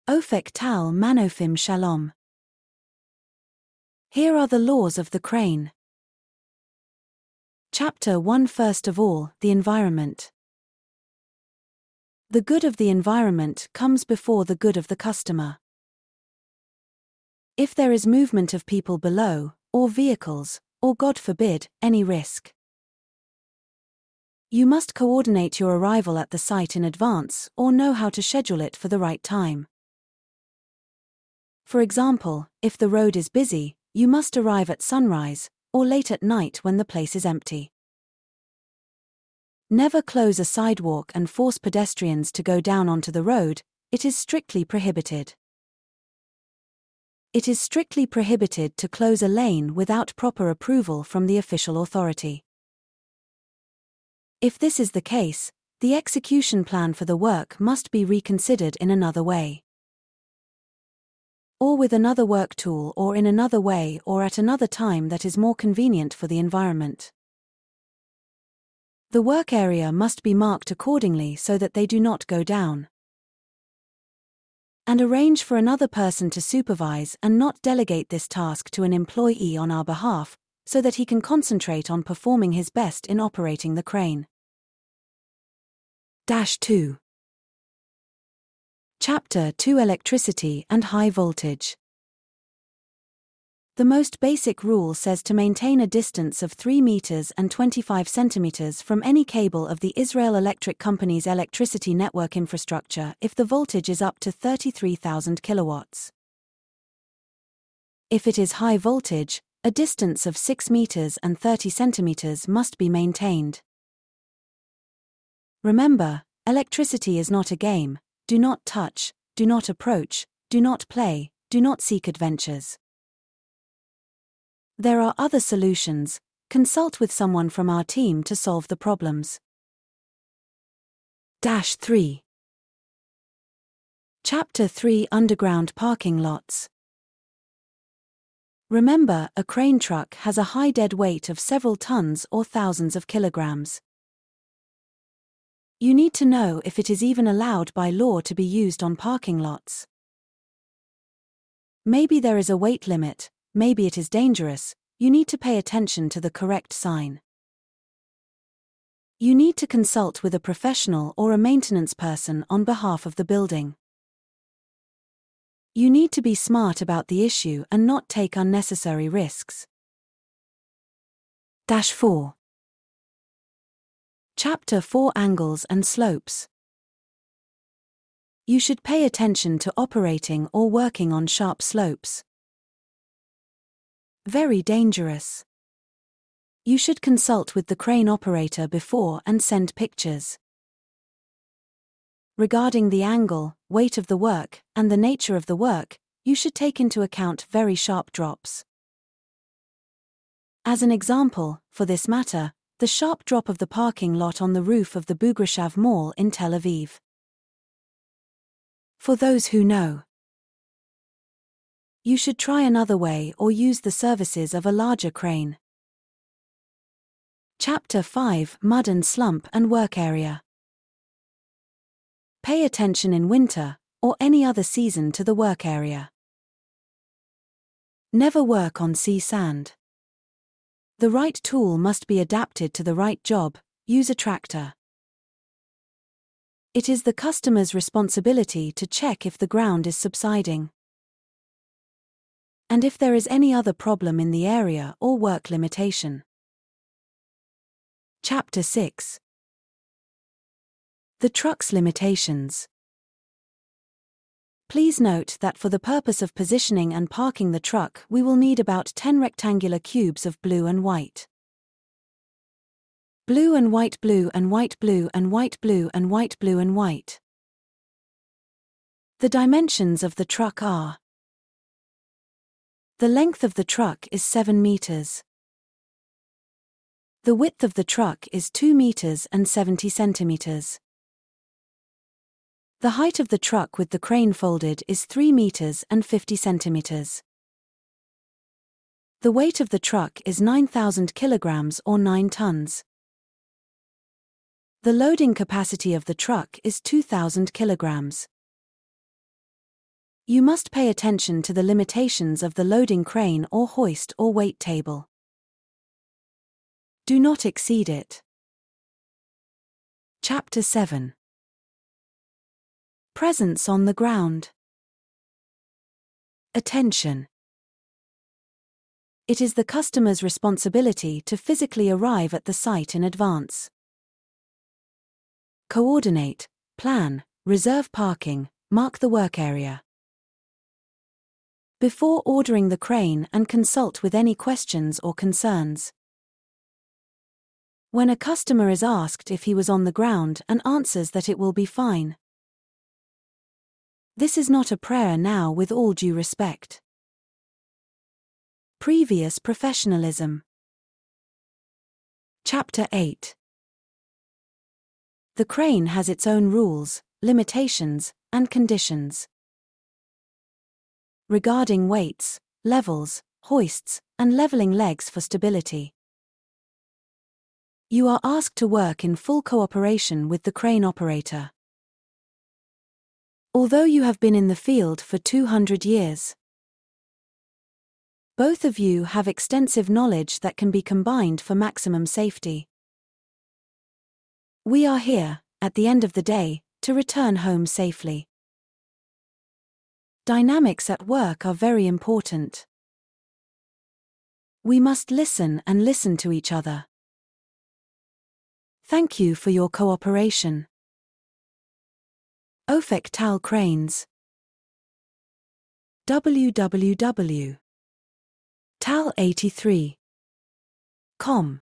Ofek tal Manofim Shalom. Here are the laws of the crane. Chapter 1. First of all, the environment. The good of the environment comes before the good of the customer. If there is movement of people below, or vehicles, or God forbid, any risk, you must coordinate your arrival at the site in advance or know how to schedule it for the right time. For example, if the road is busy, you must arrive at sunrise, or late at night when the place is empty. Never close a sidewalk and force pedestrians to go down onto the road, it is strictly prohibited. It is strictly prohibited to close a lane without proper approval from the official authority. If this is the case, the execution plan for the work must be reconsidered in another way, or with another work tool, or in another way, or at another time that is more convenient for the environment. The work area must be marked accordingly so that they do not go down. And arrange for another person to supervise and not delegate this task to an employee on our behalf, so that he can concentrate on performing his best in operating the crane. 2. Chapter 2. Electricity and high voltage. The most basic rule says to maintain a distance of 3 meters and 25 centimeters from any cable of the Israel Electric Company's electricity network infrastructure if the voltage is up to 33,000 kilowatts. If it is high voltage, a distance of 6 meters and 30 centimeters must be maintained. Remember, electricity is not a game. Do not touch, do not approach, do not play, do not seek adventures. There are other solutions. Consult with someone from our team to solve the problems. 3. Chapter 3. Underground parking lots. Remember, a crane truck has a high dead weight of several tons or thousands of kilograms. You need to know if it is even allowed by law to be used on parking lots. Maybe there is a weight limit, maybe it is dangerous. You need to pay attention to the correct sign. You need to consult with a professional or a maintenance person on behalf of the building. You need to be smart about the issue and not take unnecessary risks. 4. Chapter 4. Angles and slopes. You should pay attention to operating or working on sharp slopes. Very dangerous. You should consult with the crane operator before and send pictures. Regarding the angle, weight of the work, and the nature of the work, you should take into account very sharp drops. As an example, for this matter, the sharp drop of the parking lot on the roof of the Bugrashav Mall in Tel Aviv. For those who know, you should try another way or use the services of a larger crane. Chapter 5. Mud and slump and work area. Pay attention in winter, or any other season, to the work area. Never work on sea sand. The right tool must be adapted to the right job. Use a tractor. It is the customer's responsibility to check if the ground is subsiding, and if there is any other problem in the area or work limitation. Chapter 6. The truck's limitations. Please note that for the purpose of positioning and parking the truck, we will need about 10 rectangular cubes of blue and white. Blue and white, blue and white, blue and white, blue and white, blue and white. The dimensions of the truck are: the length of the truck is 7 meters. The width of the truck is 2 meters and 70 centimeters. The height of the truck with the crane folded is 3 meters and 50 centimeters. The weight of the truck is 9,000 kilograms or 9 tons. The loading capacity of the truck is 2,000 kilograms. You must pay attention to the limitations of the loading crane or hoist or weight table. Do not exceed it. Chapter 7. Presence on the ground. Attention. It is the customer's responsibility to physically arrive at the site in advance. Coordinate, plan, reserve parking, mark the work area. Before ordering the crane and consult with any questions or concerns. When a customer is asked if he was on the ground and answers that it will be fine. This is not a prayer now, with all due respect. Previous professionalism. Chapter 8. The crane has its own rules, limitations, and conditions. Regarding weights, levels, hoists, and leveling legs for stability. You are asked to work in full cooperation with the crane operator. Although you have been in the field for 200 years, both of you have extensive knowledge that can be combined for maximum safety. We are here, at the end of the day, to return home safely. Dynamics at work are very important. We must listen and listen to each other. Thank you for your cooperation. Opek Tal Cranes. www.tal83.com